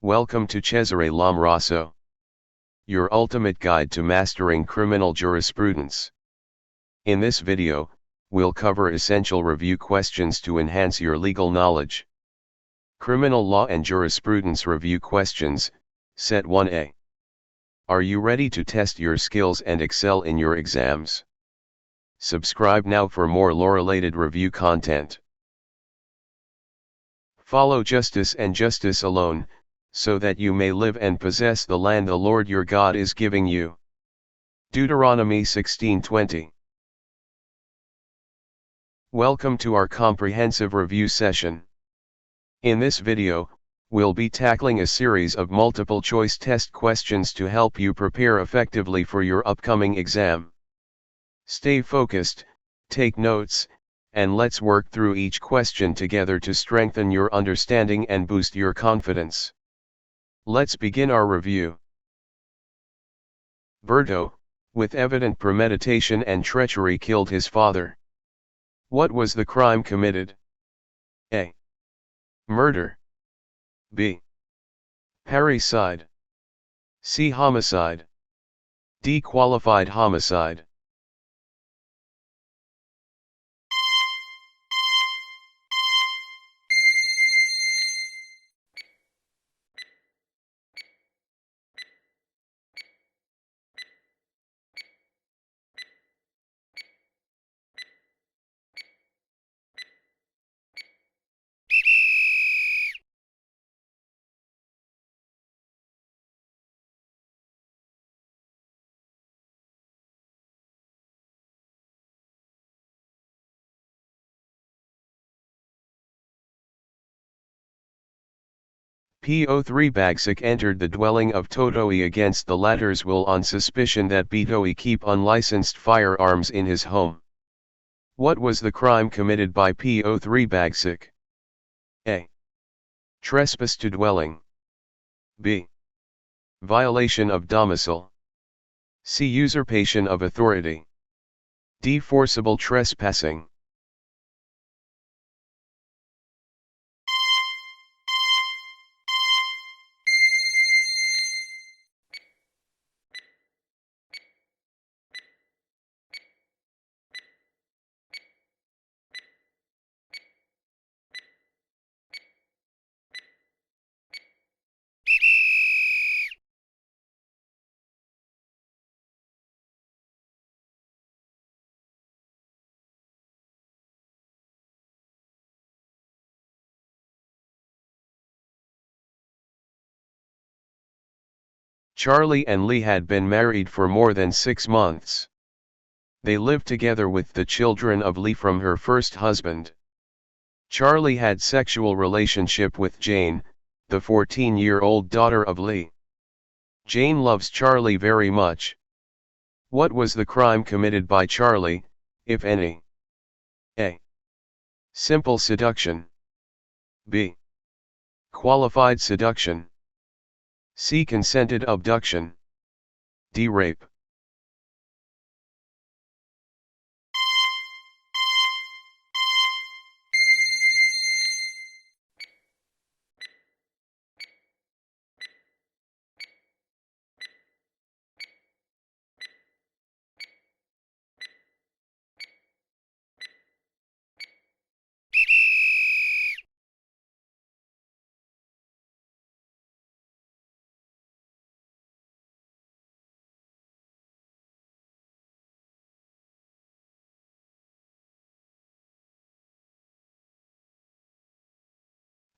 Welcome to Cesare Lamraso, your ultimate guide to mastering criminal jurisprudence. In this video, we'll cover essential review questions to enhance your legal knowledge. Criminal Law and Jurisprudence Review Questions, Set 1A. Are you ready to test your skills and excel in your exams? Subscribe now for more law-related review content. Follow justice and justice alone, so that you may live and possess the land the Lord your God is giving you. Deuteronomy 16:20. Welcome to our comprehensive review session. In this video, we'll be tackling a series of multiple-choice test questions to help you prepare effectively for your upcoming exam. Stay focused, take notes, and let's work through each question together to strengthen your understanding and boost your confidence. Let's begin our review. Berto, with evident premeditation and treachery, killed his father. What was the crime committed? A. Murder. B. Parricide. C. Homicide. D. Qualified homicide. Po3 Bagsik entered the dwelling of Totoi against the latter's will on suspicion that Bitoi keep unlicensed firearms in his home. What was the crime committed by Po3 Bagsik? A. Trespass to dwelling. B. Violation of domicile. C. Usurpation of authority. D. Forcible trespassing. Charlie and Lee had been married for more than 6 months. They lived together with the children of Lee from her first husband. Charlie had sexual relationship with Jane, the 14-year-old daughter of Lee. Jane loves Charlie very much. What was the crime committed by Charlie, if any? A. Simple seduction. B. Qualified seduction. C. Consented abduction. D. Rape.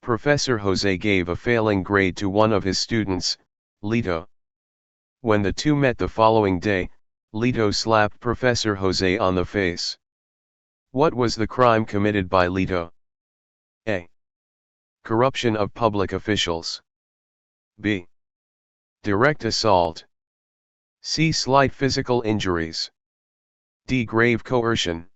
Professor Jose gave a failing grade to one of his students, Lito. When the two met the following day, Lito slapped Professor Jose on the face. What was the crime committed by Lito? A. Corruption of public officials. B. Direct assault. C. Slight physical injuries. D. Grave coercion.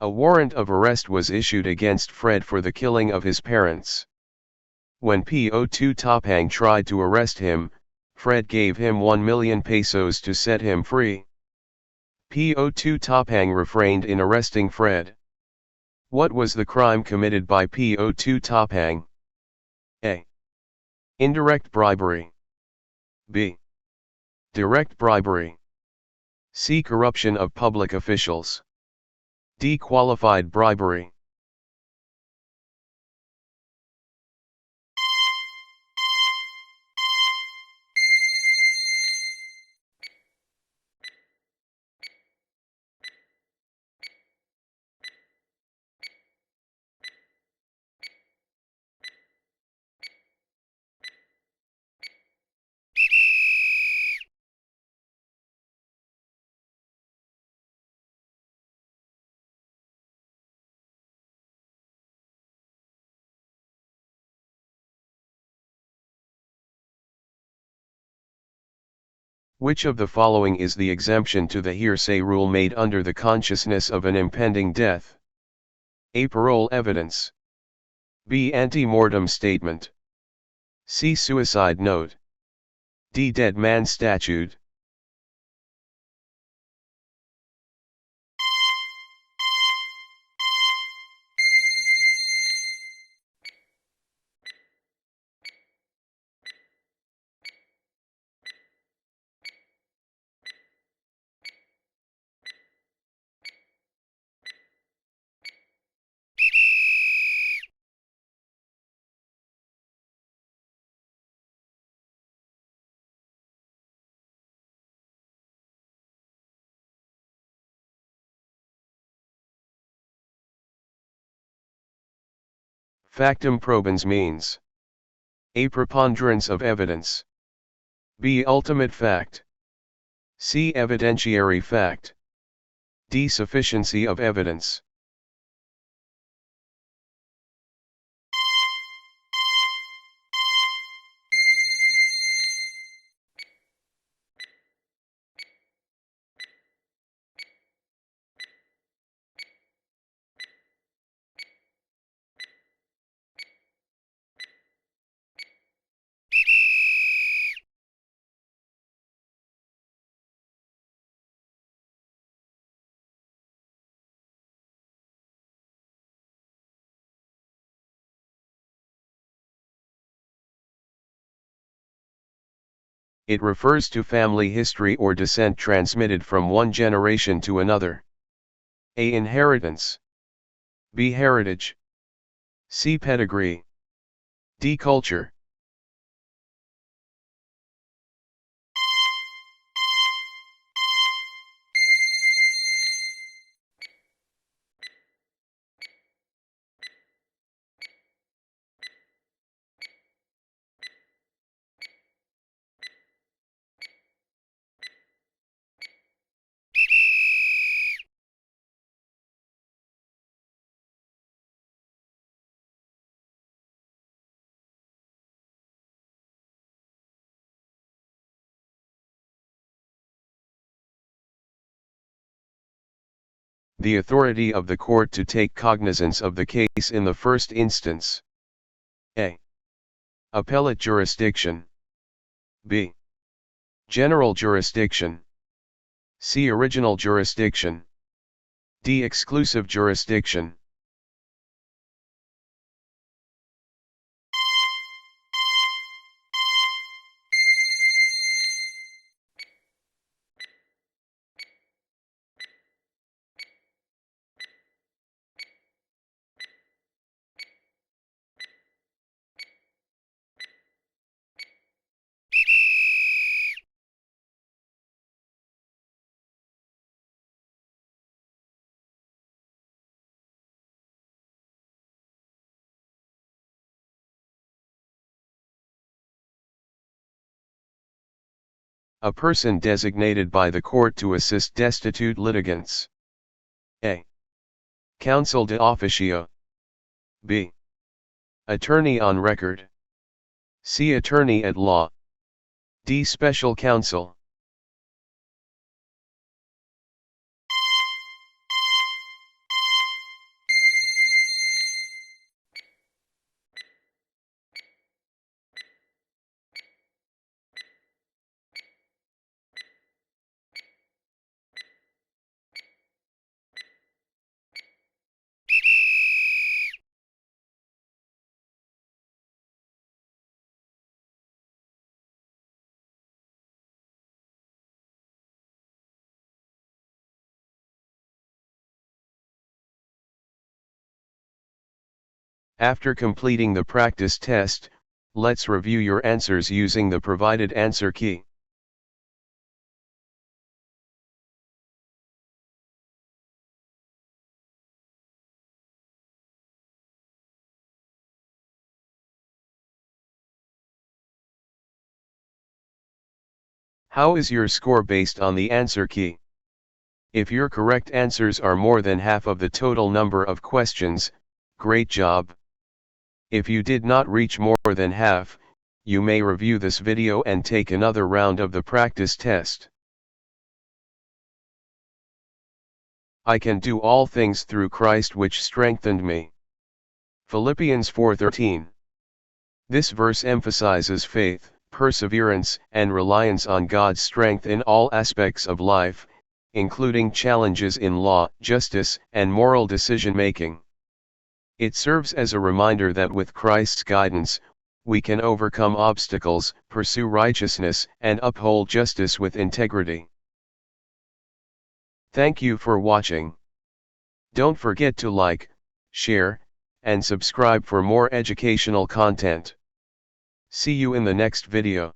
A warrant of arrest was issued against Fred for the killing of his parents. When Po2 Tophang tried to arrest him, Fred gave him 1 million pesos to set him free. Po2 Tophang refrained in arresting Fred. What was the crime committed by Po2 Tophang? A. Indirect bribery. B. Direct bribery. C. Corruption of public officials. D. Qualified bribery. Which of the following is the exemption to the hearsay rule made under the consciousness of an impending death? A. Parole evidence. B. Ante-mortem statement. C. Suicide note. D. Dead man statute. Factum probans means A. Preponderance of evidence. B. Ultimate fact. C. Evidentiary fact. D. Sufficiency of evidence. It refers to family history or descent transmitted from one generation to another. A. Inheritance. B. Heritage. C. Pedigree. D. Culture. The authority of the court to take cognizance of the case in the first instance. A. Appellate jurisdiction. B. General jurisdiction. C. Original jurisdiction. D. Exclusive jurisdiction. A person designated by the court to assist destitute litigants. A. Counsel de officio. B. Attorney on record. C. Attorney at law. D. Special counsel. After completing the practice test, let's review your answers using the provided answer key. How is your score based on the answer key? If your correct answers are more than half of the total number of questions, great job. If you did not reach more than half, you may review this video and take another round of the practice test. I can do all things through Christ which strengthened me. Philippians 4:13. This verse emphasizes faith, perseverance, and reliance on God's strength in all aspects of life, including challenges in law, justice, and moral decision-making. It serves as a reminder that with Christ's guidance, we can overcome obstacles, pursue righteousness, and uphold justice with integrity. Thank you for watching. Don't forget to like, share, and subscribe for more educational content. See you in the next video.